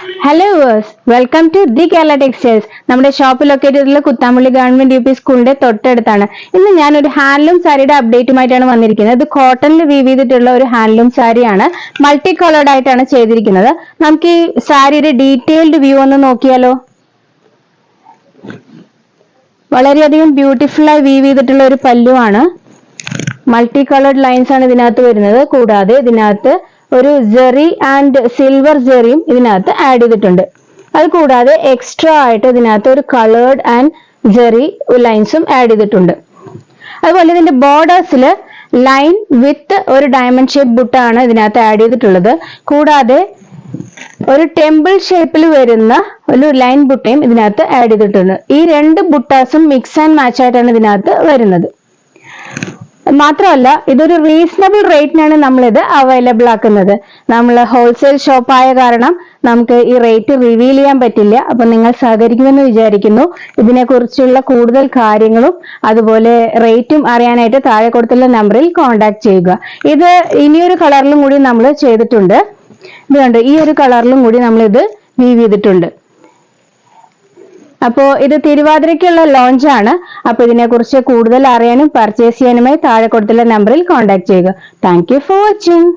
Hello viewers, welcome to the Kerala textiles. നമ്മുടെ shop locate ചെയ്തിട്ടുള്ള Kuthampully government U P സ്കൂളിന്റെ തൊട്ടടുത്താണ്. ഇന്ന് ഞാൻ ഒരു ഹാൻഡ്ലൂം സാരിയുടെ അപ്ഡേറ്റുമായിട്ടാണ് വന്നിരിക്കുന്നത്. ഇത് കോട്ടണിൽ വീവ് ചെയ്തിട്ടുള്ള ഒരു ഹാൻഡ്ലൂം സാരിയാണ്. മൾട്ടി കളേർഡ് ആയിട്ടാണ് ചെയ്തിരിക്കുന്നത്. നമുക്ക് ഈ സാരിയുടെ ഡീറ്റെയിൽഡ് വ്യൂ ഒന്ന് നോക്കിയാലോ. വളരെയധികം ബ്യൂട്ടിഫുൾ ആയി വീവ് ചെയ്തിട്ടുള്ള ഒരു പല്ലുവാണ്. മൾട്ടി കളേർഡ് ലൈൻസ് ആണ് ഇതിനകത്ത് വരുന്നത്. കൂടാതെ ഇതിനകത്ത് ഒരു ജെറി ആൻഡ് സിൽവർ ജെറിയും ഇതിനകത്ത് ആഡ് ചെയ്തിട്ടുണ്ട്. അത് കൂടാതെ എക്സ്ട്രാ ആയിട്ട് ഇതിനകത്ത് ഒരു കളേർഡ് ആൻഡ് ജെറി ലൈൻസും ആഡ് ചെയ്തിട്ടുണ്ട്. അതുപോലെ ഇതിന്റെ ബോർഡേഴ്സിൽ ലൈൻ വിത്ത് ഒരു ഡയമണ്ട് ഷേപ്പ് ബുട്ടാണ് ഇതിനകത്ത് ആഡ് ചെയ്തിട്ടുള്ളത്. കൂടാതെ ഒരു ടെമ്പിൾ ഷേപ്പിൽ വരുന്ന ഒരു ലൈൻ ബുട്ടയും ഇതിനകത്ത് ആഡ് ചെയ്തിട്ടുണ്ട്. ഈ രണ്ട് ബുട്ടാസും മിക്സ് ആൻഡ് മാച്ച് ആയിട്ടാണ് ഇതിനകത്ത് വരുന്നത്. മാത്രമല്ല ഇതൊരു റീസണബിൾ റേറ്റിനാണ് നമ്മളിത് അവൈലബിൾ ആക്കുന്നത്. നമ്മൾ ഹോൾസെയിൽ ഷോപ്പായ കാരണം നമുക്ക് ഈ റേറ്റ് റിവീൽ ചെയ്യാൻ പറ്റില്ല. അപ്പൊ നിങ്ങൾ സഹകരിക്കുമെന്ന് വിചാരിക്കുന്നു. ഇതിനെക്കുറിച്ചുള്ള കൂടുതൽ കാര്യങ്ങളും അതുപോലെ റേറ്റും അറിയാനായിട്ട് താഴെ കൊടുത്തുള്ള നമ്പറിൽ കോൺടാക്ട് ചെയ്യുക. ഇത് ഇനിയൊരു കളറിലും കൂടി നമ്മൾ ചെയ്തിട്ടുണ്ട്. ഇത് കണ്ടോ, ഈ ഒരു കളറിലും കൂടി നമ്മൾ ഇത് വീവ് ചെയ്തിട്ടുണ്ട്. അപ്പോൾ ഇത് തിരുവാതിരയ്ക്കുള്ള ലോഞ്ച് ആണ്. അപ്പൊ ഇതിനെക്കുറിച്ച് കൂടുതൽ അറിയാനും പർച്ചേസ് ചെയ്യാനുമായി താഴെ കൊടുത്തുള്ള നമ്പറിൽ കോൺടാക്ട് ചെയ്യുക. Thank you for watching.